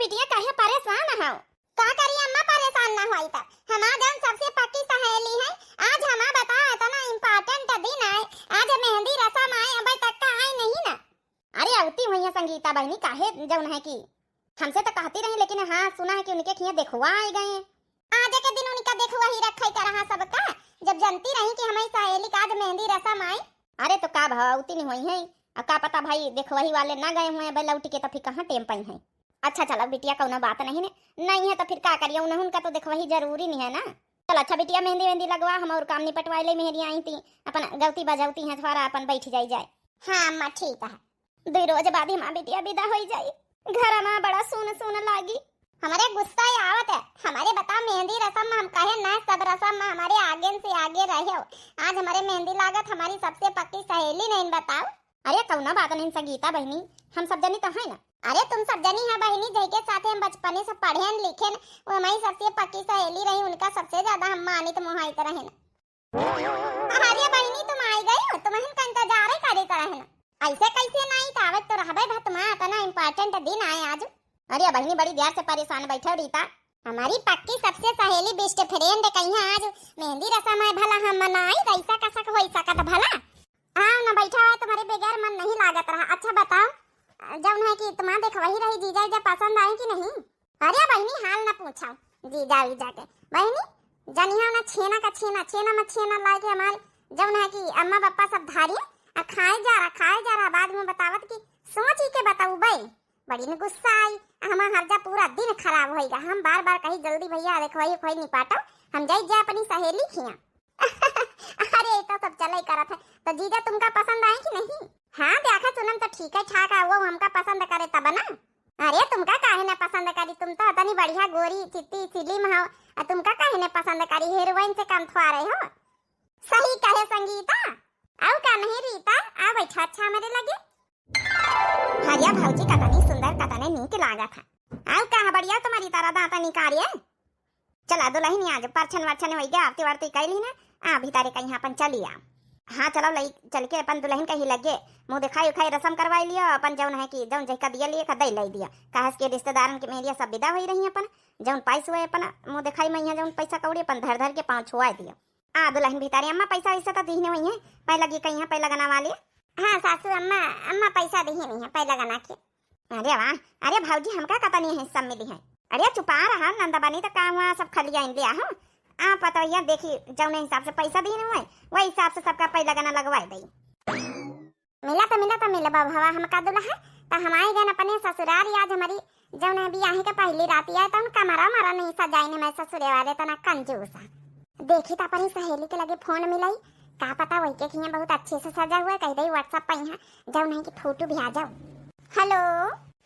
बिटिया काहे परेशान हो? का करी अम्मा परेशान ना होई त हमार जन सबसे पक्की सहेली है। आज हमा बता इतना इम्पोर्टेंट दिन है, आज मेहंदी रस्म आए अबे तक का आई नहीं ना। अरे आवती हुई है संगीता बहनी, काहे जौन है कि हमसे तो कहती रही, लेकिन हाँ सुना है कि उनके खिया देखवा आ गए। आज के दिन उनका देखवा ही रखा कर रहा सबका, जब जानती रही कि हमारी सहेली का आज मेहंदी रस्म आई। अरे तो का भावती नहीं हुई है, का पता भाई देखवही वाले ना गए हुए लौट के, तो फिर कहाँ टेम पाई है। अच्छा चलो बिटिया कौनो बात नहीं है तो फिर का करिए, उनका तो देखवही जरूरी नहीं है ना। चल अच्छा बिटिया मेहंदी वेंदी लगवा, हम और काम निपटवाई ले, मेहंदी आई थी अपन गलती बजावती है थोड़ा अपन बैठ जाए। हाँ अम्मा ठीक है, 2 रोज बाद ही माँ बिटिया विदा हो जाए, घर में बड़ा सुन सुन लागी। हमारे गुस्सा ही आवत है, हमारे बता मेहंदी रस्म में हम कहे ना सब रस्म में हमारे आगे से आगे रहे हो। आज हमारे मेहंदी लागत हमारी सबसे पक्की सहेली नहीं बताओ। अरे कौना बात नहीं संगीता बहनी, हम सब जनी तो है ना। अरे तुम सब जनी है बहनी, जिनके साथ हम बचपने से पढ़े लिखे वो हमारी सबसे पक्की सहेली रही, उनका सबसे ज्यादा हम मानित मोहित रहे ना। अरे बहनी तुम आई गई हो, तुम्हें का इंतजार करे करे ना, ऐसे कैसे नहीं तावत तो रहबे भा, तुम्हारा इतना इम्पोर्टेंट दिन आए आज। अरे बहनी बड़ी देर से परेशान बैठे हो रीता, हमारी पक्की सबसे सहेली बेस्ट फ्रेंड कहीं आज मेहंदी रस्म है, भला हम मनाई कैसा कसक हो सकत भला। हाँ ना बैठा है तुम्हारे बगैर मन नहीं लागत रहा। अच्छा बताओ जब है कि तुम्हारा देख वही रही जीजा जब पसंद आए कि नहीं। अरे बहनी हाल ना पूछा जीजा वीजा के, बहनी जनिया ना छेना का छेना में छेना ला के हमारे जब है कि अम्मा पापा सब धारिए खाए जा रहा बाद में बतावत की सोच ही के बताऊ भाई। बड़ी ने गुस्सा आई, हमारा हर्जा पूरा दिन खराब होएगा। हम बार बार कही जल्दी भैया देखो वही कोई नहीं पाटो, हम जा अपनी सहेली खिया। अरे तो सब चले करत है, तो जीजा तुमका पसंद आए कि नहीं। हाँ देखा सुनम तो ठीक है ठाक है, वो हमका पसंद करे तब ना। अरे तुमका काहे ना पसंद करी, तुम तो इतनी बढ़िया गोरी चिट्टी सिलिम हो, तुमका काहे ना पसंद करी, हीरोइन से कम थवा रहे हो। सही कहे संगीता, आओ का नहीं रीता आ बैठा अच्छा मेरे लगे। हरिया भौजी कतनी सुंदर कतने नीक लागा था, आओ का बढ़िया तुम्हारी तरह दांता निकालिए। चला दुल्हन आज परछन वर्छन हो गया, आरती वारती कर ली ना, आ भीतारे कहीं अपन चलिया। हाँ चलो लई चल के अपन दुल्हन कहीं लगे मुंह दिखाई उखाई रस्म करवाई लिया अपन, जौन है कि जौन जैका दिया लिए कदई लाई दिया, कहस के रिश्तेदारन के मेरिया सब विदा हो रही अपन, जौन पैस हुए अपन मुंह दिखाई मैया जौन पैसा कौड़ी अपन धर धर के पाँव छुआ दिया। आ दुल्हन भीतारे अम्मा पैसा वैसा तो दीने हुई है, पहले लगी कहीं पहले गना वाले। हाँ सासू अम्मा पैसा दी नहीं है पहले गना के। अरे वाह, अरे भाजी हमका कता नहीं है सब मिली है। अरे चुपा रहा नंदा बनी तो काम हुआ सब खलिया इन लिया हूँ। आप पता है देखी जौने हिसाब से पैसा दी हुए वही हिसाब से सबका पहला गना लगवाई दी। मिला तो मिला बाबा हमका दुल्हा तो हम आए गए अपने ससुराल। आज हमारी जौन है बियाह के पहली रात आए तो उनका मरा नहीं सजाई मैं ससुरे वाले तो ना कंजूसा देखी तो अपनी सहेली के लगे फोन मिलाई, का पता वही के खिया बहुत अच्छे से सजा हुआ, कह दई व्हाट्सएप पर यहाँ जब नहीं कि फोटो भी आ जाओ। हेलो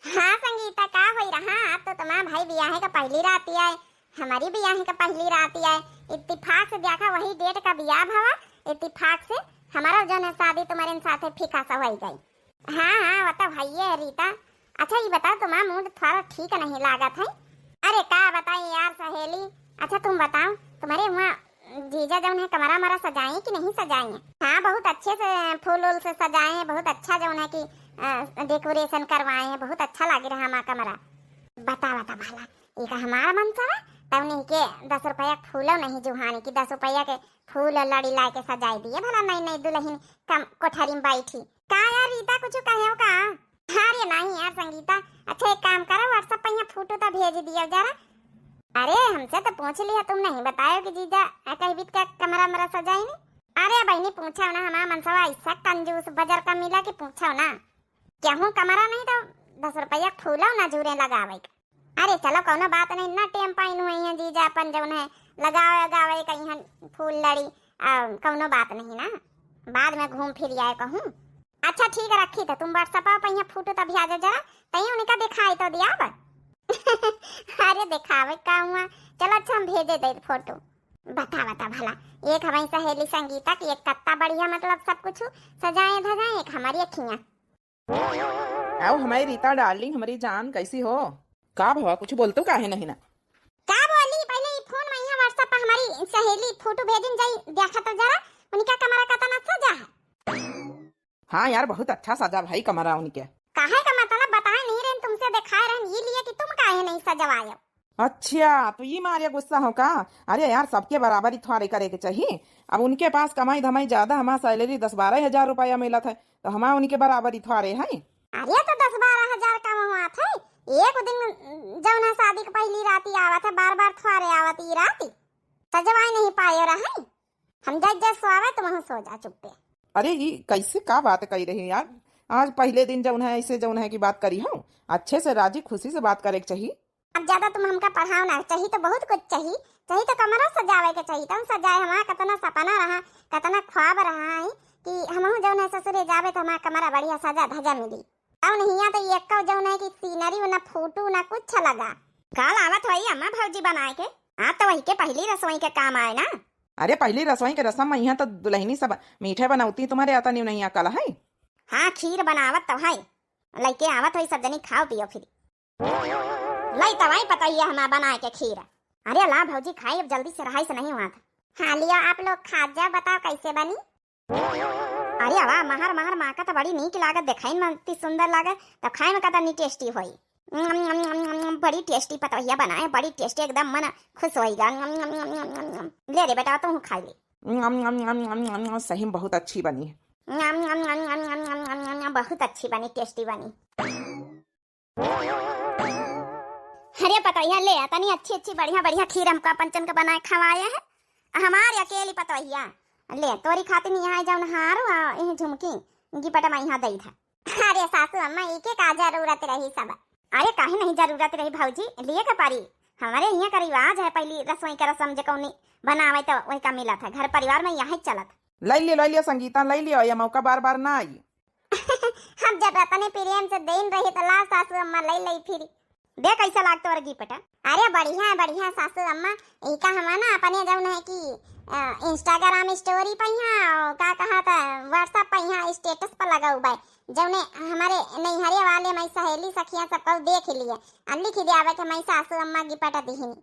हाँ संगीता का हो रहा, तो तुम्हारा भाई बियाह का पहली रात आए, हमारी बियाह का पहली रात आए, इत्तेफाक से देखा वही डेट का बियाह भवा, इत्तेफाक से हमारा जो है शादी तुम्हारे साथ फिका सा हो गई। हाँ वो तो भाई है रीता। अच्छा ये बताओ तुम्हारा मूड थोड़ा ठीक नहीं लागत है। अरे का बताई यार सहेली, अच्छा तुम बताओ तुम्हारे वहाँ जीजा जौन है कमरा हमारा सजाए कि नहीं सजाए। हाँ बहुत अच्छे से फूल उल से सजाए हैं, बहुत अच्छा जौन है कि डेकोरेशन करवाए हैं, बहुत अच्छा लग रहा हमारा कमरा। बता भला एक हमारा मन सा तब नहीं के 10 रुपया फूलो नहीं जुहानी की 10 रुपया के फूल लड़ी ला के सजाई दिए भला। नहीं दुल्हन कम कोठरी में बैठी का यार रीता कुछ कहे हो का। अरे नहीं यार संगीता, अच्छा एक काम करो व्हाट्सएप पर फोटो तो भेज दिया जरा। अरे हमसे तो पूछ लिया, तुम नहीं बतायो कि जीजा कहीं बीत का कमरा मेरा सजाई नहीं। अरे बहनी पूछो ना, हमारा मनसवा ऐसा कंजूस बाजार का मिला कि पूछो ना, क्या हूँ कमरा नहीं तो 10 रुपया फूलो ना जूरे लगावे। अरे चलो कोनो बात नहीं ना, टेम पाइन हुई है जीजा अपन जौन है लगावे कहीं फूल लड़ी कोनो बात नहीं ना, बाद में घूम फिर आए कहूँ। अच्छा ठीक है रखी तो तुम व्हाट्सएप पर फोटो तभी आ जरा तही उनका दिखाई तो दिया बस। अरे दिखावे का हुआ, चलो अच्छा हम भेजे दे फोटो। बता भला एक हमारी सहेली संगीता की एक कत्ता बढ़िया मतलब सब कुछ सजाए धजाए, एक हमारी अखियां। आओ हमारी रीता डार्लिंग, हमारी जान कैसी हो। का भवा कुछ बोलते काहे नहीं ना। का बोली पहले ये फोन में यहाँ व्हाट्सएप पर हमारी सहेली फोटो भेजन जाई देखा तो जरा उनका कमरा कितना सजा है। हाँ यार बहुत अच्छा सजा भाई कमरा उनके। काहे का मतलब बताए नहीं रहे तुमसे दिखा रहे ये लिए कि तुम का काहे नहीं सजवायो। अच्छा तो ये मारिया गुस्सा हो का? अरे यार सबके बराबर ही थोड़े करे के चाहिए। अब उनके पास कमाई धमाई ज्यादा, हमारा सैलरी 10-12 हजार रुपया मिला था, तो हमारा उनके बराबर ही थोड़े हैं। अरे तो 10-12 हजार कम हुआ था। एक दिन जब ना शादी के पहली राती आवत है, बार बार थोड़े आवत ई राती सजवाई नहीं पायो रहा। हम जब सोवे तुम वहाँ सो जा चुप्पे। अरे ये कैसे का बात कही रही यार? आज पहले दिन जौन है ऐसे जौन है की बात करी हूँ, अच्छे से राजी खुशी से बात करे के चाहिए। अब ज्यादा तुम हमका पढ़ाओ ना, चाहिए तो बहुत कुछ चाहिए तो कमरा सजावे के चाहिए। तुम सजाए हमारा कितना सपना रहा, कितना ख्वाब रहा है कि हम जौन है ससुरे जावे तो हमारा कमरा बढ़िया सजा धजा मिली। अब नहीं तो एक जौन है कि सीनरी ना फोटो ना कुछ लगा। काल आवत हुई अम्मा भौजी बनाए के, आज तो वही के पहली रसोई के काम आए ना। अरे पहली रसोई के रसम में यहाँ तो दुल्हनी सब मीठे बनाती, तुम्हारे आता नहीं अकल है। हाँ खीर बनावत तो है, लइके आवत हुई सब जनी खाओ पियो फिर लई तवाई पता ही है हमारा बनाए के खीर। अरे ला भौजी खाई, अब जल्दी से रहाई से नहीं हुआ था। हाँ लियो आप लोग खा जाओ, बताओ कैसे बनी। अरे वाह महर महर माँ का तो बड़ी नीक लागत, देखाई में इतनी सुंदर लागत, तो खाए में कतनी टेस्टी हुई। बड़ी टेस्टी पतोहिया बनाए, बड़ी टेस्टी, एकदम मन खुश होएगा। ले रे बेटा तुम खा ले। सही में बहुत अच्छी बनी है, बहुत अच्छी बनी, टेस्टी बनी। अरे पतोहिया ले आता नहीं, अच्छी अच्छी बढ़िया बढ़िया खीर हमका पंचन का बनाए खवाया है। हमारी अकेली पतोहिया ले तोरी खाती नहीं यहाँ जाऊन हारो यही झुमकी इनकी पटा मैं यहाँ दई था। अरे सासू अम्मा एक का जरूरत रही सब। अरे काहे नहीं जरूरत रही भौजी, लिए का पारी हमारे यहाँ का रिवाज है, पहली रसोई का रसम जो कौनी बनावे तो वही का मिला था, घर परिवार में यहाँ चलत। ले लियो संगीता, ले लियो, ये मौका बार बार ना आई। हम जब अपने प्रेम से देन रही तो ला सासू अम्मा ले फिर दे कैसा लागतो और पटा। अरे बढ़िया बढ़िया सासू अम्मा, एक हमारा अपने जौन है कि इंस्टाग्राम स्टोरी पर यहाँ का कहा था व्हाट्सएप पर यहाँ स्टेटस पर लगा हुआ है, जौने हमारे नैहरे वाले मैं सहेली सखिया सबको देख लिए लिख दिया कि मैं सासू अम्मा की पटा दीहिनी।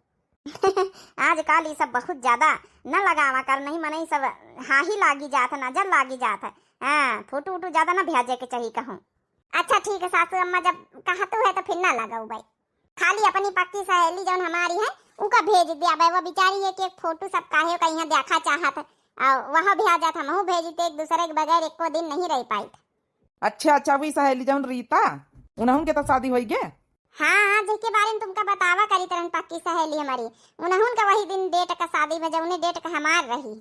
आजकल ये सब बहुत ज्यादा न लगावा कर, नहीं मने सब हाँ ही लागी जात है, नजर लागी जात है। हाँ फोटो वोटो ज्यादा ना भेजे के चाहिए कहूँ। अच्छा ठीक है सासू अम्मा, जब कहा तो है तो फिर ना लगाऊ भाई, खाली अपनी पक्की सहेली जौन हमारी है उनका भेज दिया भाई। वो बेचारी एक फोटो सब काहे का यहाँ देखा चाहत और वहाँ भेजा था, हम भेजते एक दूसरे के बगैर एक दिन नहीं रह पाई। अच्छा वही सहेली जौन रीता उन्होंने के तो शादी हो गए। हाँ जिसके बारे में तुमका बतावा करी तरह पक्की सहेली हमारी, उन्होंने का वही दिन डेट का शादी में जौने डेट का हमार रही।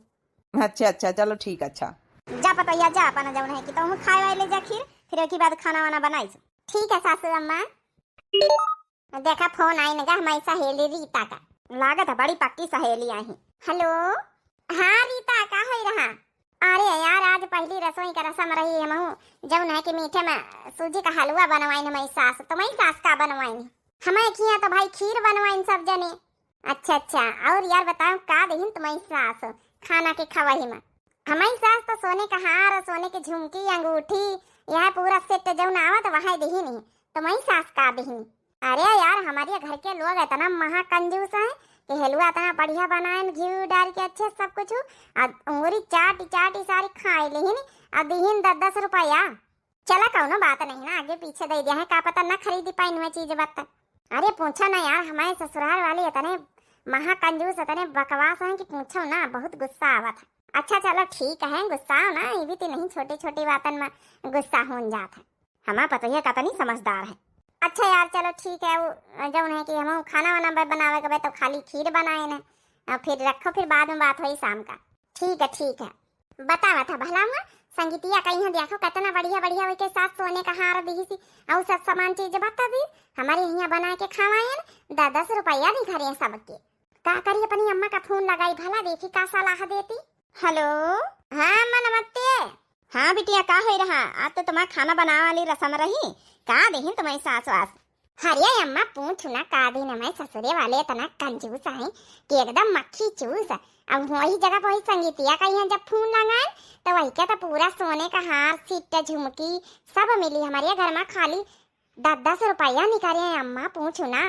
अच्छा चलो ठीक, अच्छा जा पतोहिया जा अपना जौन है कि तुम खाए वाले ले जा खीर, फिर एक बाद खाना वाना बनाई। ठीक है सासू अम्मा। देखा फोन आई नगा हमारी सहेली रीता का, लागत है बड़ी पक्की सहेली आई। हेलो हाँ रीता का हो रहा? अरे यार आज पहली रसोई का रसम रही है, महू जब है कि मीठे में सूजी का हलवा बनवाई हमारी सास, तो मैं सास का बनवाई हमारे किया तो भाई खीर बनवाई सब जने। अच्छा और यार बताओ का दही तुम्हारी सास खाना के खवाही में? हमारी सास तो सोने का हार, सोने की झुमकी अंगूठी यह पूरा सेट जो आवा तो वहाँ दही नहीं, तुम्हारी सास का दही। अरे यार हमारे घर के लोग इतना महा कंजूस है कि हलवा इतना बढ़िया बनाए, घी डाल के अच्छे सब कुछ, उंगली चाटी सारी खाए लेहिन और दीहिन 10-10 रुपया। चला कौनो बात नहीं ना, आगे पीछे दे दिया है, का पता ना खरीदी पाई हुआ चीज बता। अरे पूछो ना यार, हमारे ससुराल वाले इतने महा कंजूस इतने बकवास हैं कि पूछो ना, बहुत गुस्सा आवा था। अच्छा चलो ठीक है, गुस्सा हो ना, ये भी तो नहीं छोटी छोटी बातन में गुस्सा हो जाता है। हमारा पता ही कतनी समझदार है। अच्छा यार चलो ठीक है, वो जो है कि हम खाना वाना बनावे के तो खाली खीर बनाए ना, और फिर रखो, फिर बाद में बात हुई शाम का। ठीक है बतावा था भला हुआ संगीतिया कहीं देखो कितना बढ़िया बढ़िया के साथ सोने का हार दी सी और सब सामान चीज बता दी हमारे यहाँ बना के खावाए ना, 10 रुपया भी खरे सबके। का करी अपनी अम्मा का फोन लगाई भला, देखी का सलाह देती। हेलो हाँ अम्मा नमस्ते। हाँ बिटिया का हो रहा? आज तो तुम्हारा खाना बनाने वाली रसम रही, का देही तुम्हारी सास वास? हरिया अम्मा पूछू ना का दिन हमारे ससुरे वाले इतना कंजूस है कि एकदम मक्खी चूस। अब वही जगह पर वही संगीतिया का यहाँ जब फोन लगाए तो वही क्या तो पूरा सोने का हार सीट झुमकी सब मिली हमारे घर में, खाली 10-10 रुपया निकाले अम्मा। पूछू ना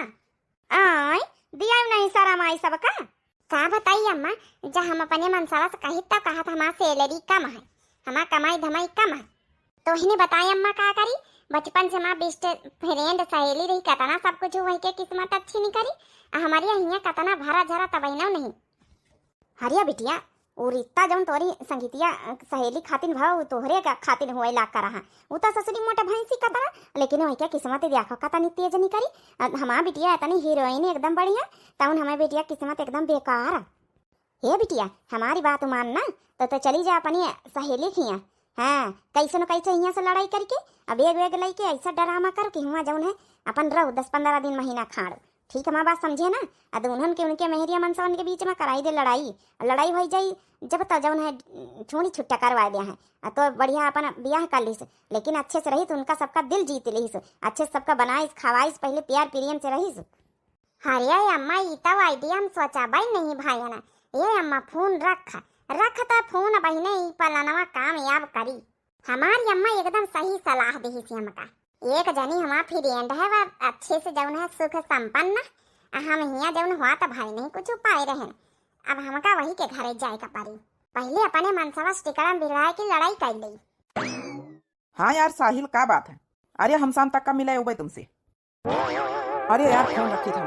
आय दिया नहीं सारा माई सब का बताइए अम्मा, जब हम अपने मनसावा से कही तब कहा था हमारा सैलरी कम है, हमारा कमाई धमाई कम है, तो इन्हें बताए अम्मा का करी बचपन से माँ बेस्ट फ्रेंड सहेली रही, कतना सब कुछ हुई के किस्मत अच्छी नहीं करी। हमारी यहाँ कतना भरा झरा तबैना नहीं। हरिया बिटिया और इतना जौन तोरी संगीतिया सहेली खातिन भाव तोहरे का खातिन हुआ लाग कर रहा वो तो ससुरी मोटा भैंसी कतरा, लेकिन वही क्या किस्मत देखो कता नहीं तेज नहीं करी। हमारा बिटिया इतनी हीरोइन एकदम बढ़िया, तब हमारी बिटिया किस्मत एकदम बेकार। हे बिटिया हमारी बात मानना तो चली जा अपनी सहेली खिया। हाँ कैसे न कैसे यहाँ से लड़ाई करके अब एक वेग लई के ऐसा डरामा कर कि हुआ जौन है अपन रहो 10-15 दिन महीना खाड़ो। ठीक है माँ बात समझे ना। उन्हन के उनके मेहरिया मनसा के बीच में कराई दे लड़ाई, लड़ाई हो जाई जब तक जौन है छोड़ी छुट्टा करवा दिया है तो बढ़िया अपन ब्याह कर लीस, लेकिन अच्छे से रही तो उनका सबका दिल जीत लीस, अच्छे से सबका बनाईस खवाईस, पहले प्यार प्रियम से रहीस। हरिया अम्मा ई तब आइडिया हम सोचा भाई नहीं भाई ना ये अम्मा फोन रख तो फोन बहिने ई पलानवा कामयाब करी। हमारी अम्मा एकदम सही सलाह दी थी हमका। एक जनी हमारा फ्रेंड है वह अच्छे से जौन है सुख संपन्न, हम हिया जौन हुआ तो भाई नहीं कुछ पाए रहे। अब हमका वही के घरे जाए का पारी, पहले अपने मनसवा टिकड़ा बिगड़ा की लड़ाई कर ली। हाँ यार साहिल का बात है? अरे हम शाम तक का मिले हुए तुमसे। अरे यार फोन रखी था।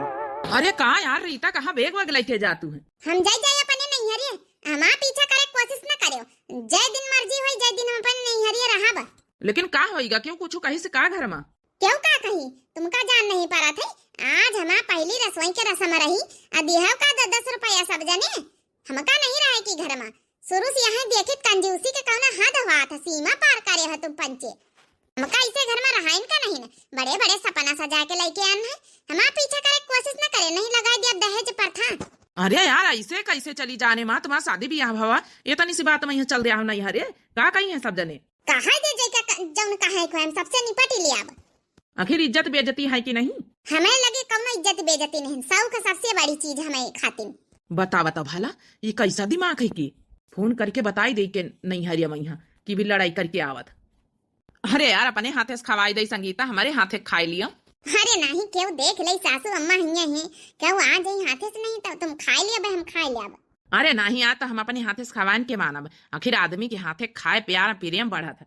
अरे कहाँ यार रीता कहाँ बेग वग लेके जातू है? हम जाए अपने नहीं हरिए हमारा पीछा करे कोशिश न करियो, जय दिन मर्जी होई जय दिन हम अपन नहीं हरिए रहा। लेकिन का होएगा क्यों कुछ कहीं से का घर में क्यों का कही तुमका जान नहीं पड़ा थे। आज हमारा पहली रसोई के रसम रही दिहाव का 10 रुपया सब जने हमका नहीं रहे कि घर में शुरू से यहाँ देखे कंजूसी के कौना हद हुआ था, सीमा पार करे हो तुम पंचे। हमका इसे घर में रहाइन का नहीं न, बड़े बड़े सपना सजा के लेके आन है। हमारा पीछा करे कोशिश न करे, नहीं लगा दिया दहेज पर था। अरे यार ऐसे कैसे चली जाने माँ, तुम्हारा शादी भी यहाँ भवा ये तनी सी बात में यहाँ चल रहा नहीं। अरे का कहीं है सब जने कहा दे जे जौन कहा को हम सबसे निपट लिया। अब आखिर इज्जत बेइज्जती है कि नहीं? हमें लगे कौनो इज्जत बेइज्जती नहीं, सौ का सबसे बड़ी चीज हमें खातिन। बता भला ये कैसा दिमाग है कि फोन करके बताई दे के नहीं हरिया मैया की भी लड़ाई करके आवत। अरे यार अपने हाथे से खवाई दे संगीता, हमारे हाथे खाई लिया। अरे नहीं क्यों देख ले सासू अम्मा हिया है क्या वो आ जाई हाथे से नहीं तो तुम खाई लिया हम खाई लिया। अरे नहीं आता हम अपने हाथे से खवान के मानब, आखिर आदमी के हाथे खाए प्यार प्रेम बढ़ा था।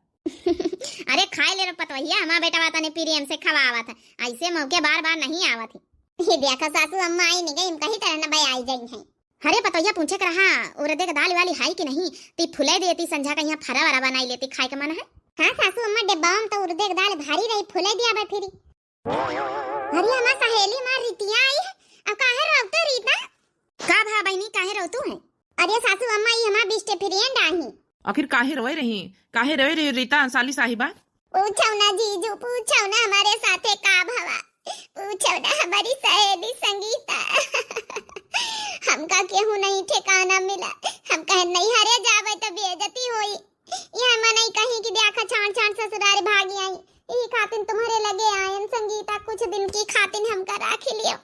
अरे खाए ले पतवहिया हमारा बेटा बाता ने प्रेम से खवावा था, ऐसे मौके बार बार नहीं आवा थी। ये देखा सासू अम्मा आई नहीं गई कहीं तरह न भाई आई जाई है। अरे पतवहिया पूछे कर रहा और देख दाल वाली हाई कि नहीं ती फुले देती संझा का यहाँ फरा वरा बनाई लेती खाए के मन है। हाँ सासू अम्मा डिब्बा में तो उर्दे दाल भारी रही फुले दिया बा फिरी। अरे हमार सहेली मार रीतिया आई है, अब काहे रोते रीता का भा बहनी काहे रोतू है? अरे सासू अम्मा ये हमार बेस्ट फ्रेंड आई। आखिर काहे रोए रही रीता अंसाली साहिबा? पूछो ना जीजू पूछो ना हमारे साथे का भावा, पूछो ना हमारी सहेली संगीता। हमका केहू नहीं ठिकाना मिला, हम कहे नहीं हरे जावे तो बेइज्जती होई। यहाँ मनाई कहीं की देखा छान छान ससुराल भागी आई, यही खातिन तुम्हारे लगे आयन संगीता कुछ दिन की खातिन हमका राख लियो।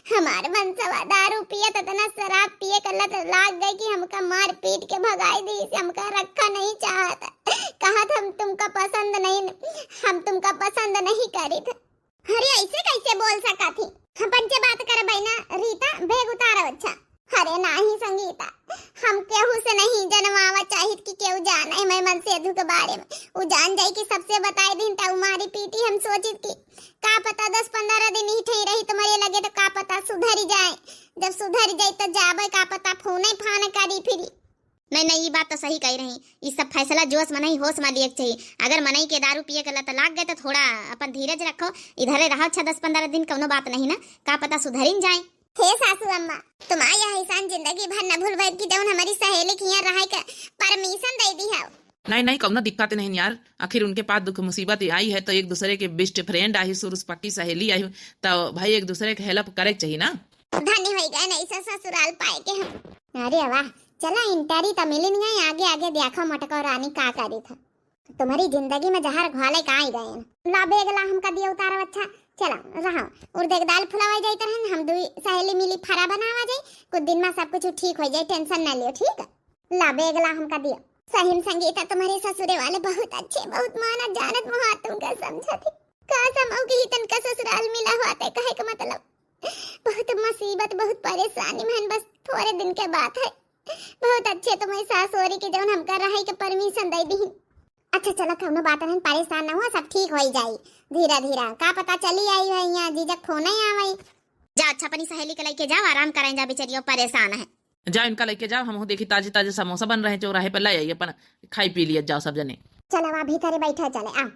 हमारे मनसवा दारू पिए ततना शराब पिए कर लत लाग गई कि हमका मार पीट के भगाई दी से हमका रखा नहीं चाहता, कहा था हम तुमका पसंद नहीं, हम तुमका पसंद नहीं करी थे। अरे ऐसे कैसे बोल सका थी? हम पंचे बात कर बैना रीता भेग उतारो अच्छा। अरे नहीं संगीता हम केहू से नहीं जनवावा चाहिए कि केहू जाना है मैं मन सेधु के बारे में, वो जान जाए कि सबसे बताए दिन ता मारी पीटी। हम सोची कि का पता 10-15 दिन ही ठही रही तुम्हारे लगे तो का पता सुधर जाए, जब सुधर जाए तो जाबे का पता फोन फान करी फिरी। नहीं ये बात तो सही कह रही, ये सब फैसला जोश में नहीं होश में लिए चाहिए। अगर मनई के दारू पिए के लत लाग गए तो थोड़ा अपन धीरज रखो, इधरे रहो 10-15 दिन कोनो बात नहीं ना, का पता सुधरिन जाए। हे सासू अम्मा तुम आया एहसान जिंदगी भर न भूलबे कि जौन हमारी सहेली की यहाँ रहे का परमिशन दे दी है। नहीं कौनो दिक्कत नहीं यार, आखिर उनके पास दुख मुसीबत आई है तो एक दूसरे के बेस्ट फ्रेंड आई शुरू पक्की सहेली आई तो भाई एक दूसरे के हेल्प करे चाहिए ना। धन्य हो गए नहीं ससुराल पाए के हम। अरे वाह चला इंटरी तो मिली नहीं, आगे आगे देखो मटका रानी का करी था तुम्हारी जिंदगी में जहर घोले का ही गए ला बेगला हमका दिया उतारा। अच्छा चला रहा और देख दाल फुलावा जाई तरहन हम दुई सहेली मिली फरा बनावा जाई, कुछ दिन में सब कुछ ठीक हो जाए, टेंशन ना लियो ठीक है। ला बेगला हमका दिया। सही संगीता तुम्हारे ससुरे वाले बहुत अच्छे बहुत माना जानत मुहा तुमका समझा थी का समझ की तन का ससुराल मिला हुआ ते कहे का मतलब बहुत मुसीबत बहुत परेशानी में बस थोड़े दिन के बात है। बहुत अच्छे तुम्हारी सास होरी के जौन हमका रहे के परमिशन दे दी अच्छा चलो कौनो बात नहीं, परेशान ना हुआ, सब ठीक हो जाई धीरे धीरे। का पता चली आई है यहाँ जीजक फोन ही आवई। जा अच्छा अपनी सहेली के लेके जाओ, आराम करें, जा बेचारी परेशान है। जाओ इनका लेके जाओ, हम देखी ताजे ताजे समोसा बन रहे चौराहे पर, ले आइए अपन खाई पी लिया जाओ सब जने। चलो वहाँ भीतर बैठा चले आओ।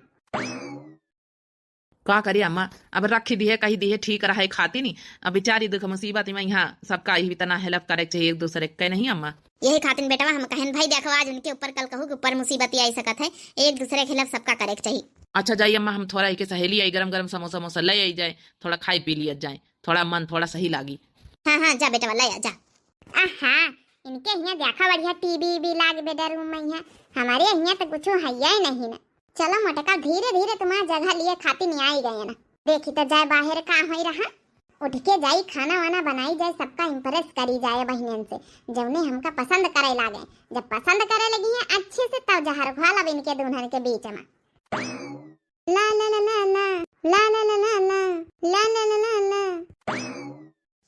का करिए अम्मा, अब रखी दी है कही दी है ठीक रहा खाती नहीं। अब बेचारी दुख मुसीबत में यहाँ सबका ही इतना हेल्प करे चाहिए एक दूसरे के नहीं अम्मा। यही खातिन बेटा हम कहन भाई देखो आज उनके ऊपर कल कहूँ के ऊपर मुसीबत आई सकत है, एक दूसरे के खिलाफ सबका करे चाहिए। अच्छा जाइए अम्मा, हम थोड़ा एक सहेली आई गरम गरम समोसा मोसा ले आई जाए, थोड़ा खाई पी लिया जाए, थोड़ा मन थोड़ा सही लागी। हाँ हाँ जा बेटा ले आ जा। हाँ इनके यहाँ देखा बढ़िया टीवी भी लाग बेडरूम में, यहाँ हमारे यहाँ तो कुछ है ही नहीं ना। चलो मोटका धीरे धीरे तुम्हारा जगह लिए खाती नहीं आई गए ना। देखी तो जाए बाहर का हो रहा, उठ के जाई खाना वाना बनाई जाए, सबका इम्प्रेस करी जाए बहनन से, जौने हमका पसंद करे लागे। जब पसंद करे लगी है अच्छे से तब जहर घोल अब इनके दुल्हन के बीच में। ला ला ला ला ला ला ला ला ला ला ला ला ला ला।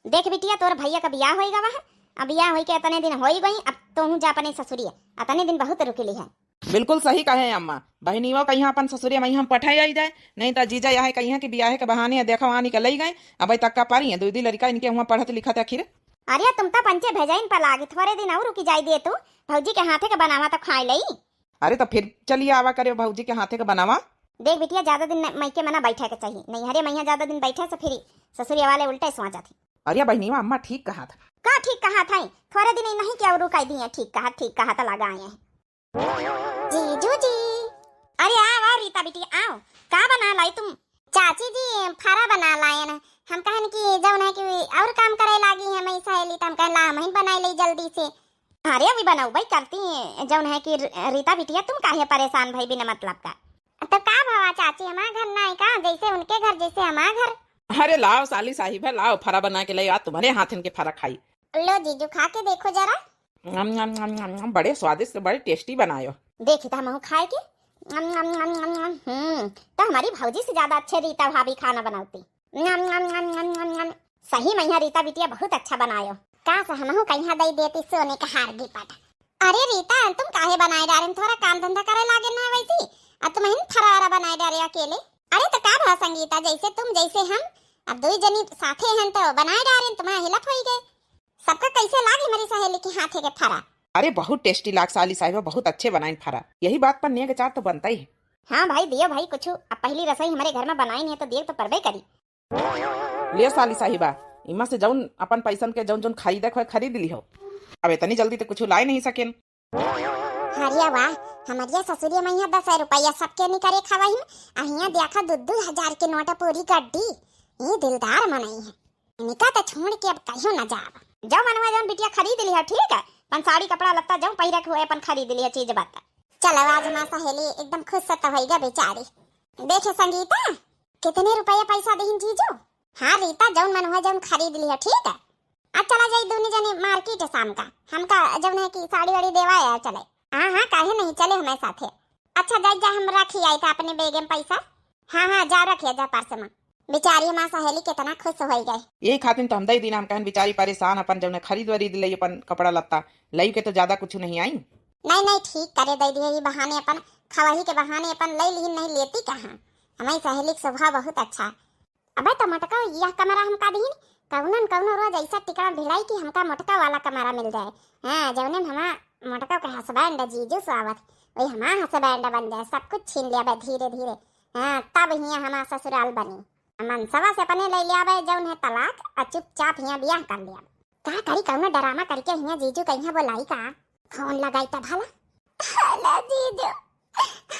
देख बिटिया तोर भैया का ब्याह होएगा वह, अब ब्याह होई के इतने दिन हो ही गई, अब तो हूँ जा अपने ससुरिया, इतने दिन बहुत रुकली है। बिल्कुल सही कहे अम्मा, बहनीवा कहीं अपन ससुरिया में हम पठाई आई जाए, नहीं तो जीजा यहाँ कहीं के ब्याह के बहाने देखा वहां निकल ही गए। अब तक का पारी है दूधी लड़का इनके वहाँ पढ़त लिखत आखिर। अरे तुम तो पंचे भेजाइन पर लागे, थोड़े दिन और रुकी जाई दे तू, भौजी के हाथे का बनावा तो खाई लई। अरे तो फिर चलिए आवा करे भौजी के हाथे का बनावा। देख बिटिया ज्यादा दिन मैके मना बैठे के चाहिए, नहीं हरे मैया ज्यादा दिन बैठे से फिर ससुरिया वाले उल्टे सोच जाते। अरे बहनीवा अम्मा ठीक कहा था। का ठीक कहा था, थोड़े दिन नहीं क्या रुकाई दी है, ठीक कहा तो लगा आए हैं। जीजू जी अरे आओ रीता बेटी आओ, का बना लाई तुम? चाची जी फारा बना लाए ना, हम कहन कि जौन है कि और काम करे लागी है मैं सहेली, तम कहला हम बनाई ले जल्दी से। अरे अभी बनाऊ भाई करती जौन है कि रीता बिटिया तुम काहे परेशान भाई बिना मतलब का। तो का भावा चाची हमारा घर ना है का, जैसे उनके घर जैसे हमारा घर। अरे लाओ साली साहिब है, लाओ फरा बना के ले आ, तुम्हारे हाथ इनके फरा खाई। लो जीजू खा के देखो जरा। बड़े स्वादिष्ट बड़े टेस्टी बनायो। देखी था हम खाए के। तो हमारी भौजी से ज्यादा अच्छे रीता भाभी खाना बनाती। सही मैया रीता बिटिया बहुत अच्छा बनायो, का हम कहीं दे देती सोने का हार गी पाटा। अरे रीता तुम काहे बनाए डारे, थोड़ा काम धंधा करे लागे ना वैसी, अब तुम फरारा बनाए डारे अकेले। अरे तो का भा संगीता, जैसे तुम जैसे हम, अब दो जनी साथे हैं तो बनाए डारे, तुम्हारा हिलप हो गए। सबका कैसे लागे मेरी सहेली के हाथे के फरा? अरे बहुत टेस्टी लाग साली साहिबा, बहुत अच्छे बनाई फरा, यही बात पर निया के चार तो बनता ही। हाँ भाई दियो भाई कुछ, अब पहली रसोई हमारे घर में बनाई है तो दियो तो परबे करी। लियो साली साहिबा, इमा से जौन अपन पैसन के जौन जौन खरीदे खोए खरीद ली हो, अब इतनी जल्दी तो कुछ लाए नहीं सकेन। हरिया वाह, हमारिया ससुरिया मैया 10 रुपया सबके नहीं करे खवाई में, अहिया देखा 2,000 के नोट पूरी गड्डी, ये दिलदार मनाई है। इनका तो छोड़ के अब कहीं न जाब, जाओ मनवा जौन बिटिया खरीद लिया ठीक है, अपन साड़ी कपड़ा लत्ता जाओ पहिरे के हुए अपन खरीद लिया चीज बात। चल आज मां सहेली एकदम खुश से तो होइगा बेचारी। देखे संगीता कितने रुपया पैसा देहिन जीजू? हाँ रीता जौन मन हुआ जौन खरीद लिया ठीक है। आज चला जाई दोनों जने मार्केट शाम का, हमका जौन है कि साड़ी वाड़ी देवा है चले। हाँ हाँ काहे नहीं चले हमारे साथे। अच्छा जा हम रखी आई था अपने बैग में पैसा। हाँ जा रखिए जा पर्स में। बेचारी मां सहेली कितना खुश हो गई। यही खातिर तो हम दई दिन हम कहन बेचारी परेशान, अपन जौन खरीद वरीद लई अपन कपड़ा लत्ता लई के तो ज्यादा कुछ नहीं आई। नहीं ठीक करे दई दिए, बहाने अपन खवाही के बहाने अपन लई ली नहीं लेती कहाँ। हमारी सहेली का स्वभाव बहुत अच्छा। अबे तो मटका यह कमरा हम का दीन कौनो रोज ऐसा टिकड़ा भिड़ाई कि हमका मटका वाला कमरा मिल जाए। हाँ जौने हमा मटका का हसबैंड जीजू स्वागत वही हमारा हसबैंड बन जाए, सब कुछ छीन लिया धीरे धीरे। हाँ तब हियाँ हमारा ससुराल बनी, मनसवा से अपने ले लिया जौन है तलाक और चुपचाप हियाँ ब्याह कर लिया। का करी कौनो डरामा करके हियाँ जीजू कहीं बोलाई का फोन लगाई था भला। हेलो जीजू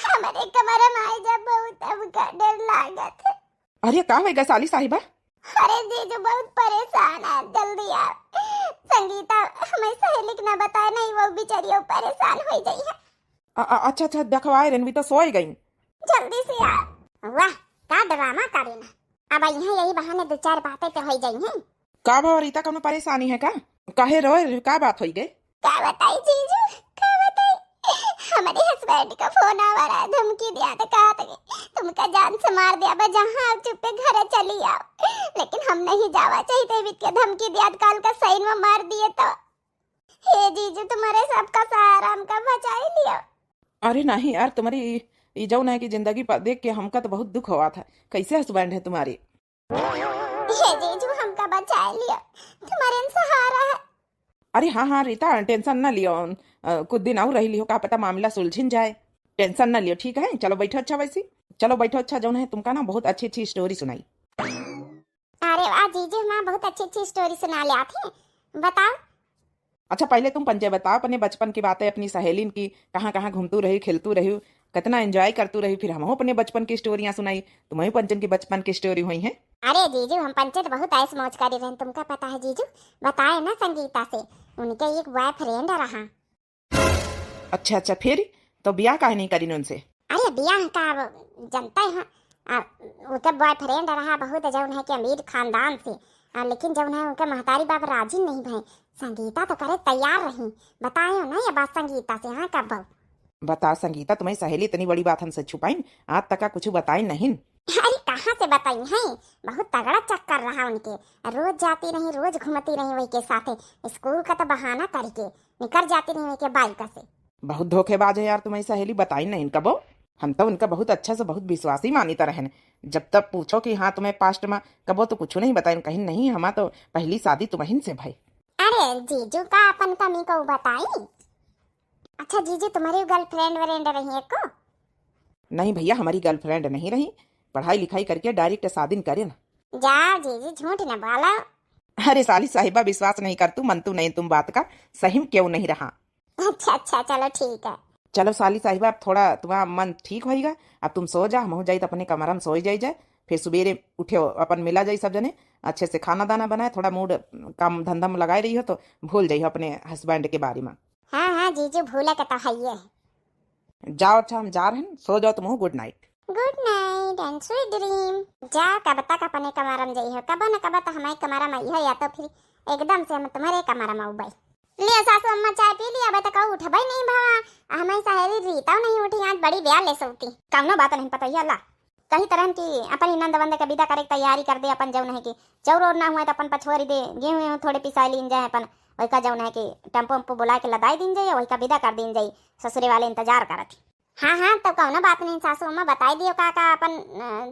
हमारे कमरे में आई जब बहुत हमका डर लागत है। अरे का होएगा साली साहिबा? अरे जीजू बहुत परेशान है, जल्दी आ। संगीता हमें सहेली के ना बताए नहीं, वो बेचारी परेशान हो गई है। अच्छा देखवाए रेनवी तो सोई गई। जल्दी से आ। वाह का ड्रामा करे ना, अब यहाँ यही बहाने 2-4 बातें तो हो गई हैं। का भाव रीता कौनो परेशानी है का? काहे रोए, का बात होई गई? का बताई जीजू का बताई, हमारे हस्बैंड का फोन आ रहा है, धमकी दिया था कहा था तुमका जान से मार दिया बा, जहाँ आप चुप घर चली आओ। लेकिन हम नहीं जावा चाहिए बीत के धमकी दिया काल का सही में मार दिए तो। हे जीजू तुम्हारे सबका सहारा हमका बचा ही लिया। अरे नहीं यार, तुम्हारी ये जौन है कि जिंदगी देख के हमका तो बहुत दुख हुआ था। कैसे हस्बैंड है तुम्हारे? हे जीजू हमका बचा लिया, तुम्हारे सहारा है। अरे हाँ हाँ रीता, टेंशन ना लियो। कुछ दिन और रही लियो, का पता मामला सुलझिन जाए। टेंशन ना लियो, ठीक है? चलो बैठो। अच्छा वैसे चलो बैठो। अच्छा जौन है तुमका ना बहुत अच्छी अच्छी स्टोरी सुनाई। अरे वाह जीजू, माँ बहुत अच्छी अच्छी स्टोरी सुना ले आती, बताओ। अच्छा पहले तुम पंजे बताओ अपने बचपन की बातें, अपनी सहेलीन की, कहाँ कहाँ घूमतू रही, खेलतू रही, कितना एंजॉय करतू रही। फिर हम अपने बचपन की स्टोरियां सुनाई, तुम्हें पंचन की बचपन की स्टोरी हुई है। अरे जीजू हम पंचत बहुत ऐश मौज करी रहे, तुमका पता है जीजू, बताए ना संगीता से, उनके एक बॉयफ्रेंड रहा। अच्छा अच्छा, फिर तो ब्याह काहे नहीं करी उनसे? अरे ब्याह का अब जनता है, उनका बॉयफ्रेंड रहा बहुत जौन है कि अमीर खानदान से, लेकिन जौन है उनके महतारी बाप राजी नहीं भई। संगीता तो करे तैयार रही, बताए ना ये बात संगीता से। हाँ कब बता संगीता, तुम्हारी सहेली इतनी बड़ी बात हमसे छुपाई, आज तक का कुछ बताई नहीं? अरे कहाँ से बताई है, बहुत तगड़ा चक्कर रहा उनके, रोज जाती रही, रोज घूमती रही वही के साथे, स्कूल का तो बहाना करके निकल जाती रही वही के बाइक से। बहुत धोखेबाज है यार तुम्हारी सहेली, बताई नहीं कबो। हम तो उनका बहुत अच्छा से बहुत विश्वासी मानी तरह, जब तक पूछो कि हाँ तुम्हें पास्ट में कबो तो कुछ नहीं बताई, कहीं नहीं, हमारा तो पहली शादी तुम्हें से भाई। अरे जीजू का अपन कमी को बताई। अच्छा जीजू तुम्हारी गर्लफ्रेंड वरेंड रही है को? नहीं भैया, हमारी गर्लफ्रेंड नहीं रही, पढ़ाई लिखाई करके डायरेक्ट शादी करे ना। जा जीजू झूठ न बोला। अरे साली साहिबा, विश्वास नहीं कर तू, मन तू नहीं तुम बात का, सही में क्यों नहीं रहा। अच्छा अच्छा चलो ठीक है। चलो साली साहिबा, अब थोड़ा तुम्हारा मन ठीक होएगा, अब तुम सो जा, हम हो जाए तो अपने कमरा में सो जाए, फिर सवेरे उठे अपन मिला जाए सब जने, अच्छे से खाना दाना बनाए, थोड़ा मूड काम धंधा में लगाए रही हो तो भूल जाइए अपने हस्बैंड के बारे में। हाँ हाँ जीजू भूला के तो है ये। जाओ, अच्छा हम जा रहे हैं, सो जाओ तुम, good night. Good night and sweet dream. जा कब तक अपने कमरा में जाइए, कब न कब तो हमारे कमरा में है, या तो फिर एकदम से हम तुम्हारे कमरा में उबाई। लिया सासू अम्मा चाय पी लिया, अबे तक उठबई नहीं भावा, हमारी सहेली रीता नहीं उठी, आज बड़ी ब्याह ले सोती, कौनो बात नहीं पता अल्लाह, कहीं तरह की अपन नंद बंद के विदा करे तैयारी कर दे अपन, जौन है कि चौर और ना हुआ तो अपन पछुआरी दे गेहूँ थोड़े पिसाई लीन जाए अपन, वही का जौन है कि टेम्पो वम्पो बुला के लदाई दिन जाइए, वही का विदा कर दिन जाइए, ससुरे वाले इंतजार करत। हाँ हाँ तो कौनो बात नहीं, सासू अम्मा बताई दियो का अपन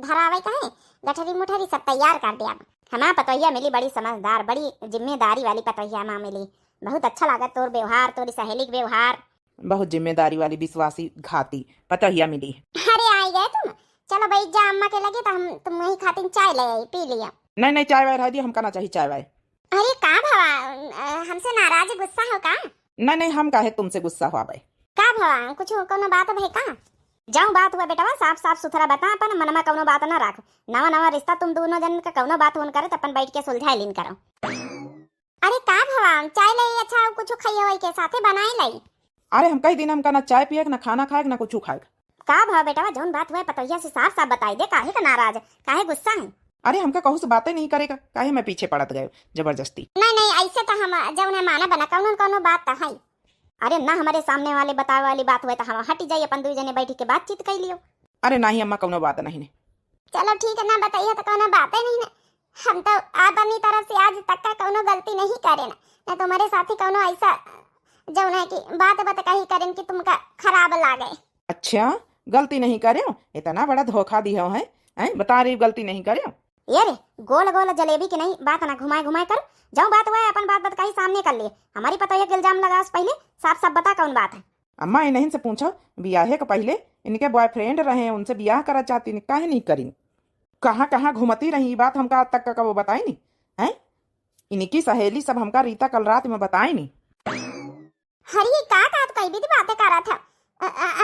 धरावे कहे, गठरी मुठरी सब तैयार कर दिया। हमारा पतोहिया मिली बड़ी समझदार, बड़ी जिम्मेदारी वाली पतोहिया माँ मिली, बहुत अच्छा लगा तोर व्यवहार, तोरी सहेली के व्यवहार, बहुत जिम्मेदारी वाली विश्वासी घाती पतोहिया मिली। अरे आई गए तुम, चलो भाई जा अम्मा के लगे तो हम तुम वही खातिर चाय ले आई, पी लिया। नहीं नहीं, चाय वाय रह दी, हमका ना चाहिए चाय वाय। अरे का भवा हमसे नाराज गुस्सा हो का? नहीं नहीं, हम काहे तुमसे गुस्सा हुआ भाई। का भवा कुछ कोनो बात भाई का? जाऊं बात हुआ बेटा, साफ साफ सुथरा बता, अपन मन में कोनो बात ना रख, नवा नवा रिश्ता तुम दोनों जन का कोनो बात होन करे तो अपन बैठ के सुलझाई लीन करो। अरे का भवा चाय ले अच्छा कुछ खाइए वही के साथे बनाई लाई। अरे हम कई दिन हमका ना चाय पिए ना खाना खाए ना कुछ खाए। का भवा बेटा जौन बात हुआ पतोहिया से साफ साफ बताई दे, काहे का नाराज, काहे गुस्सा है? अरे हमका कहूँ से बातें नहीं करेगा, काहे मैं पीछे पड़त गए जबरदस्ती। नहीं नहीं ऐसे तो हम जौन है माना बना कौनो कौनो बात तो है। अरे ना हमारे सामने वाले बतावे वाली बात हुए तो हम हट जाइए, अपन दो जने बैठ के बातचीत कर लियो। अरे नहीं अम्मा, कौनो बात नहीं। चलो ठीक है, ना बताइए तो कौनो बात नहीं ना, हम तो अपनी तरफ से आज तक का कौनो गलती नहीं करे ना तुम्हारे साथी कौनो ऐसा जौन है कि बात कही करें कि तुमका खराब लागे। अच्छा गलती नहीं करे, इतना बड़ा धोखा दिया है, बता रही गलती नहीं करे। ये रे गोल गोल जलेबी की नहीं बात ना घुमाए घुमाए कर, जाओ बात हुआ है अपन बात कहीं सामने कर लिए, हमारी पतोहिया के इल्जाम लगा पहले, साफ साफ बता कौन बात है। अम्मा इन्हीं से पूछो, ब्याह के पहले इनके बॉयफ्रेंड रहे, उनसे ब्याह करा चाहती, काहे नहीं करी, कहाँ कहाँ घूमती रही, बात हमका आज तक का वो बताई नहीं है। इनकी सहेली सब हमका रीता कल रात में बताई नहीं। हरी का कई भी बातें कर रहा था,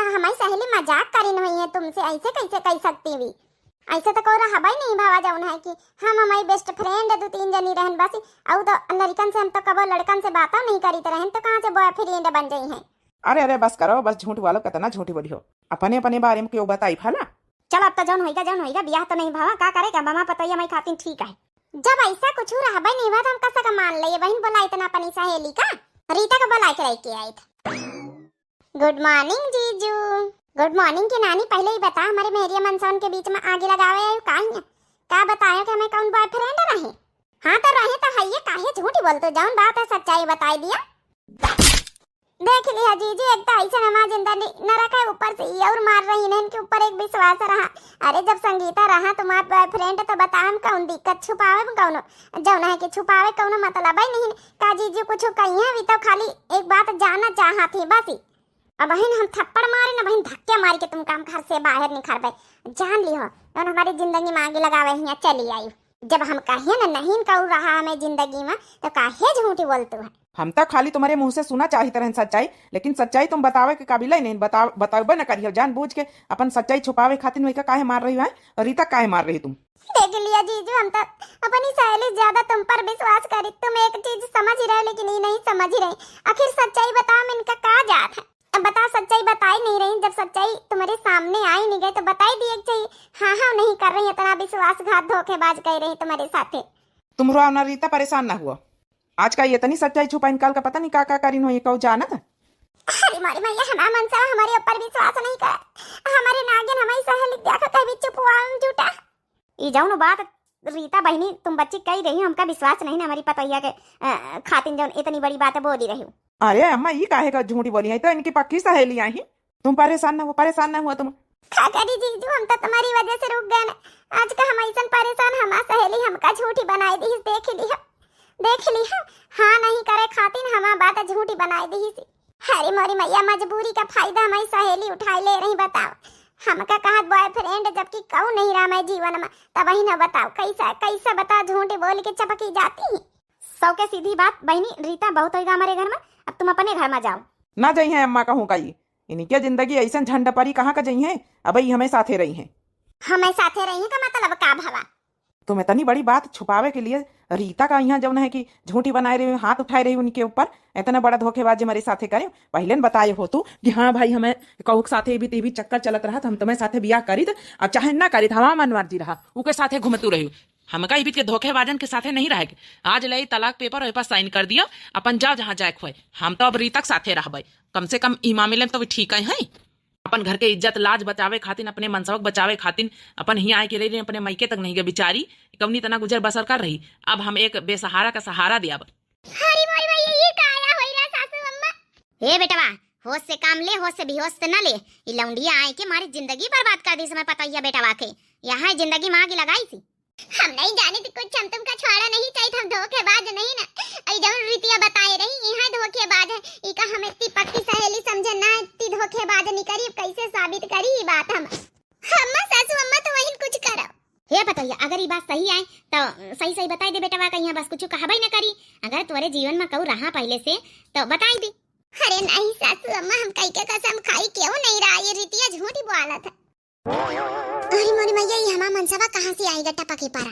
हमारी सहेली मजाक करी नहीं है तुमसे, ऐसे कैसे कह सकती भी, ऐसे तो कोई रहा नहीं भावा जौन है कि हम हमारी बेस्ट फ्रेंड दो तीन जनी रहन बस, और तो लड़कन से हम तो कबो लड़कन से बात नहीं करी तो रहन, तो कहाँ से बॉयफ्रेंड बन गई हैं। अरे अरे बस करो, बस झूठ वालों कितना झूठी बड़ी हो, अपने अपने बारे में क्यों बताई फला। चलो अब तो जौन होगा ब्याह तो नहीं भावा, का करेगा मामा पतोहिया मैं खाती ठीक है। जब ऐसा कुछ रहा नहीं हुआ तो हम कैसे का मान ले, बहन बोला इतना अपनी सहेली का, रीता का बोला के लेके आई था। गुड मॉर्निंग जीजू। गुड मॉर्निंग की नानी, पहले ही बता हमारे मेहरिया मनसा के बीच में आगे लगावे आयो काहे, का बतायो कि हमें कौन बॉयफ्रेंड रहे? हाँ तो रहे तो है, काहे झूठी बोलते, जौन बात है सच्चाई बताई दिया। देख लिया जीजू, एक तो ऐसा हमारा जिंदा न रखा, ऊपर से ये और मार रही है, इनके ऊपर एक विश्वास रहा। अरे जब संगीता रहा तुम्हारा बॉयफ्रेंड तो बता हम कौन दिक्कत छुपावे कौनो, जौन है कि छुपावे कौनो मतलब ही नहीं का जीजू कुछ कही है भी तो खाली एक बात जानना चाहा थी बस ही। अब बहन हम थप्पड़ मारे ना बहन, धक्के मार के तुम काम घर से बाहर निखरबे, जान लियो और हमारी जिंदगी में आगे लगावे यहाँ चली आई। जब हम कहिए ना नहीं कहू रहा हमें जिंदगी में तो काहे झूठी बोलतू है। हम तो खाली तुम्हारे मुंह से सुना चाहती तरह सच्चाई, लेकिन सच्चाई तुम बतावे के काबिल ही नहीं, बतावे न करियो, जान बूझ के अपन सच्चाई छुपावे खातिर वही का काहे मार रही है, और रीता काहे मार रही तुम। देख लिया जीजू, हम तो अपनी सहेली ज्यादा तुम पर विश्वास करी, तुम एक चीज समझ ही रहे लेकिन ये नहीं समझ ही रहे। आखिर सच्चाई बताओ में इनका क्या जात है। अब बता, सच्चाई बताई नहीं रही, जब सच्चाई तुम्हारे सामने आई नहीं गई तो बताई दी एक चाहिए। हाँ हाँ नहीं कर रही, इतना विश्वासघात धोखेबाज कह रही तुम्हारे साथे। तुम रो ना रीता, परेशान ना हुआ, आज का ये इतनी सच्चाई छुपा निकाल का पता नहीं का करीन हो, ये कहू जाना था। अरे मारी मैया, हमारा मनसा हमारे ऊपर विश्वास नहीं कर, हमारे नागिन हमारी सहेली देखा कभी चुप हुआ झूठा। ई जाऊन बात रीता बहनी, तुम बच्ची कही रही, हमका विश्वास नहीं ना हमारी पतैया के खातिन जौन इतनी बड़ी बात बोली रही। अरे अम्मा ये काहे का झूठी बोली है, तो इनकी पक्की सहेलियां ही। तुम परेशान ना हुआ तुम। क्या करी जीजू, हम तो तुम्हारी वजह से रुक गए ना, आज का हम ऐसा परेशान, हमारा सहेली हमका झूठी बनाई दी, देख ली हाँ नहीं करे खातिन हमारा बात झूठी बनाई दी। हरी मोरी मैया, मजबूरी का फायदा हमारी सहेली उठाई ले रही। बताओ हमका कहा बॉयफ्रेंड जबकि कहूँ नहीं रहा मैं जीवन में, तब वही ना बताओ कैसा बताओ, झूठी बोल के चपकी जाती है। सौ के सीधी बात बहनी, रीता बहुत होगा हमारे घर में, अब तुम अपने घर में जाओ। ना जाई है अम्मा, कहूँ का इनकी जिंदगी ऐसा झंड परी कहाँ का जाई है, अब हमें साथे रही है। हमें साथे रही है का मतलब का भवा? तुम इतनी बड़ी बात छुपावे के लिए रीता का यहाँ जौन है कि झूठी बनाए रही, हाथ उठाए रही उनके ऊपर, इतना बड़ा धोखेबाजी हमारे साथे करे। पहले न बताए हो तू कि हाँ भाई हमें कहू साथे भी चक्कर चलत रहा, हम तुम्हें साथे बियाह करी अब चाहे ना करी, हमारा मन मर्जी रहा, उके साथे घूमतू रही। हमका ही बीच के धोखेबाजन के साथे नहीं रहे, आज ले तलाक पेपर वही पर साइन कर दिया, अपन जाओ जहाँ जाए खोए, हम तो अब रीता के साथे रहबे, कम से कम ई मामले में तो ठीक है। अपन घर के इज्जत लाज बचावे खातिर, अपने मनसबक बचावे खातिर अपन ही आए के रही, अपने मैके तक नहीं गए बेचारी, कवनी तना गुजर बसर कर रही, अब हम एक बेसहारा का सहारा दिया। हरी मोरी भैया, ये काया होई रा सासू अम्मा। हे बेटवा, होश से काम ले, होश से बेहोश से न ले, ये लौंडिया आए के हमारी जिंदगी बर्बाद कर दी, समय पता ही है बेटवा के, यहाँ जिंदगी माँ की लगाई थी। हम नहीं जाने थी कुछ, हम तुमका छोड़ा नहीं चाहिए, हम धोखेबाज नहीं ना, आई जब रीतिया बताए रही यहाँ धोखेबाज है, इका हम इतनी पक्की सहेली समझे ना, इतनी धोखेबाज नहीं करी, कैसे साबित करी ये बात हम सासू अम्मा तो वही कुछ करो। हे बताइए, अगर ये बात सही आए तो सही बताई दे बेटा, कहीं बस कुछ कहबे न करी, अगर तुम्हारे जीवन में कहू रहा पहले से तो बताई दी। अरे नहीं सासू अम्मा, हम कई के कसम खाई क्यों नहीं रहा, ये रीतिया झूठी बोला था। अरे मोरी मैया, ये हमारा मनसबा कहाँ से आई गट्टा पके पारा?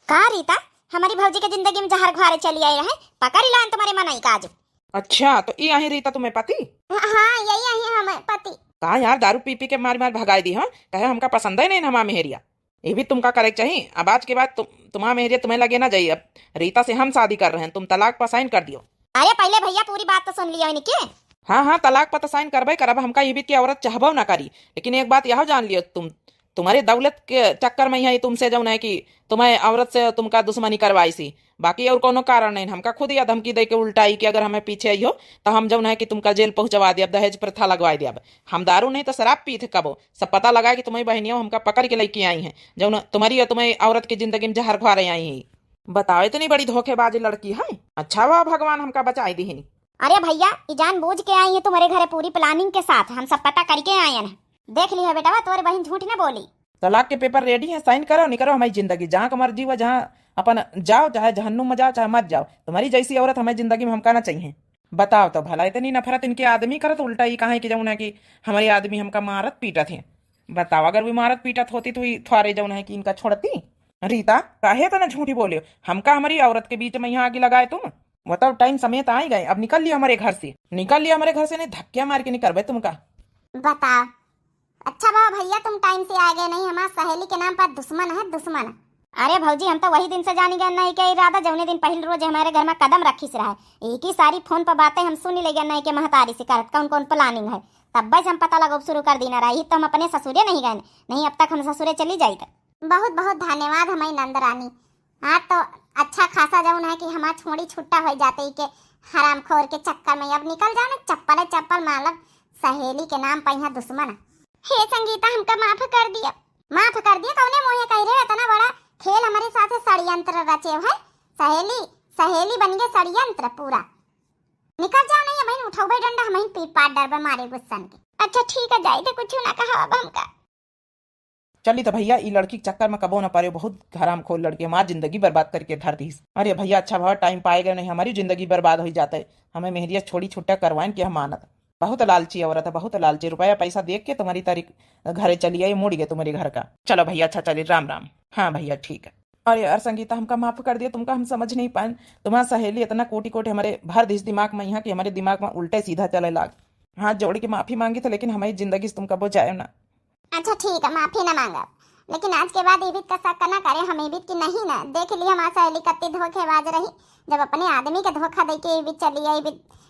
का रीता, हमारी भौजी के जिंदगी में जहर घारे चली आई रहे, पकड़ लान तुम्हारे मन आई काज। अच्छा तो ये आई रीता तुम्हें पति? हाँ यही आई हमें पति। कहा यार दारू पी के मार भगाई दी, हाँ कहे हमका पसंद है नहीं हमारा मेहरिया, ये भी तुमका करे चाहिए। अब आज के बाद तुम्हारा मेहरिया तुम्हें लगे ना जाइए, अब रीता से हम शादी कर रहे हैं, तुम तलाक पर साइन कर दियो। अरे पहले भैया पूरी बात तो सुन लिया इनके। हाँ तलाक पर तो साइन करबे करब, हमका ये भी की औरत चाहबो ना करी, लेकिन एक बात यह जान लियो, तुम्हारे दौलत के चक्कर में यही तुमसे जौन है कि तुम्हें औरत से तुमका दुश्मनी करवाई सी, बाकी और कोनो कारण नहीं। हमका खुद या धमकी दे के उल्टाई कि अगर हमें पीछे आई हो तो हम जौन है कि तुमका जेल पहुंचवा दिया, दहेज प्रथा लगवा दिया। हम दारू नहीं तो शराब पी थे कबो, सब पता लगा कि तुम्हारी बहनियों हमका पकड़ के लेके आई हैं, जौन तुम्हारी तुम्हें औरत की जिंदगी में जहर खुआ रही आई है। बताओ इतनी बड़ी धोखेबाज लड़की है, अच्छा वाह भगवान हमका बचाई दी। अरे भैया, ये जान बूझ के आई है तुम्हारे घर, पूरी प्लानिंग के साथ, हम सब पता करके आए हैं। देख लिया बेटा, तुम्हारी बहन झूठ न बोली। तलाक के पेपर रेडी है, साइन करो नहीं करो हमारी जिंदगी जहाँ का मर्जी हुआ, जहाँ अपन जाओ, चाहे जहन्नुम में जाओ चाहे मत जाओ, तुम्हारी जैसी औरत हमारी जिंदगी में हमका ना चाहिए। बताओ तो भला इतनी नफरत इनके आदमी करत, उल्टा ही कहा कि जौन है कि हमारे आदमी हमका मारत पीटत है। बताओ अगर भी मारत पीटत होती तो थोड़े जौन है कि इनका छोड़ती। रीता काहे तो ना झूठी बोले, हमका हमारी औरत के बीच में यहाँ आगे लगाए तुम। बताओ टाइम समेत आ ही गए, अब निकल लिया हमारे घर से, नहीं धक्के मार के नहीं करबे तुमका। बताओ अच्छा बाबा भैया, तुम टाइम से आ गए नहीं, हमारा सहेली के नाम पर दुश्मन है दुश्मन। अरे भौजी, हम तो वही दिन से जानी गए नहीं के इरादा, जौने दिन पहले रोज हमारे घर में कदम रखी से रहा, एक ही सारी फोन पर बातें हम सुनी ले गए नहीं के महतारी से करत कौन कौन प्लानिंग है, तब बस हम पता लगा शुरू कर देना रही, तो हम अपने ससुरे नहीं गए, नहीं अब तक हम ससुरे चली जाई। बहुत बहुत धन्यवाद हमारी नंदरानी। हाँ तो अच्छा खासा जौन है कि हमारा छोड़ी छुट्टा हो जाते के हरामखोर के चक्कर में अब निकल जाओ ना, चप्पल है चप्पल मालक सहेली के नाम पर यहाँ दुश्मन। हे संगीता हमका माफ कर दिया, माफ कर दिया। कौने मोहे कह रहे इतना बड़ा खेल हमारे साथ षड्यंत्र रचे है। सहेली सहेली बन गए षड्यंत्र पूरा। निकल जाओ नहीं बहन, उठाओ भाई डंडा, हम पीट पाट डर मारे गुस्सन के। अच्छा ठीक है जाई, तो कुछ ना कहा अब हमका। चली तो भैया ई लड़की के चक्कर में कबो ना पारे, बहुत हराम खोल लड़की, हमारी जिंदगी बर्बाद करके धर दी। अरे भैया अच्छा बहुत टाइम पाएगा नहीं, हमारी जिंदगी बर्बाद हो जाता है। हमें मेहरिया छोड़ी छुट्टा करवाएं कि हम मानत। बहुत लालची औरत है, बहुत लालची। रुपया पैसा देख के तुम्हारी तारीख घरे चली आई, मुड़ गए तुम्हारे घर का। चलो भैया अच्छा चलिए, राम राम। हाँ भैया ठीक है। अरे यार संगीता हमका माफ कर दिया, तुमका हम समझ नहीं पाए। तुम्हारा सहेली इतना कोटि कोटि हमारे भर दिस दिमाग में यहाँ कि हमारे दिमाग में उल्टे सीधा चले लाग। हाथ जोड़ के माफी मांगी तो, लेकिन हमारी जिंदगी से तुमका बुझाए ना। अच्छा ठीक है माफी ना मांगा, लेकिन आज के बाद एबित का शक ना करे हम एबित की नहीं ना। देख लिया हमारी सहेली कत्ती धोखेबाज रही, जब अपने आदमी के धोखा दे के एबित चली आई।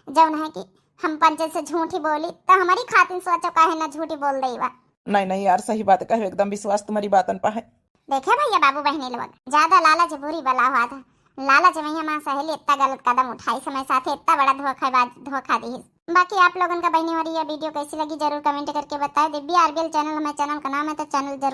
जब है कि हम पंचायत से झूठी बोली तो हमारी खातिर सोचो काहे ना झूठी बोल रही बा। नहीं नहीं यार सही बात कहो, एकदम विश्वास तुम्हारी बातन पा है। देखे भैया बाबू बहनी लोग, ज्यादा लालच बुरी बला हुआ था। लालच में हमारी सहेली इतना गलत कदम उठाई, समय साथ इतना बड़ा धोखा दी। बाकी आप लोगों का बहनी हो रही है वीडियो कैसी लगी जरूर कमेंट करके बताएं। दिव्या आरबीएल चैनल हमारे चैनल का नाम है, तो चैनल जरूर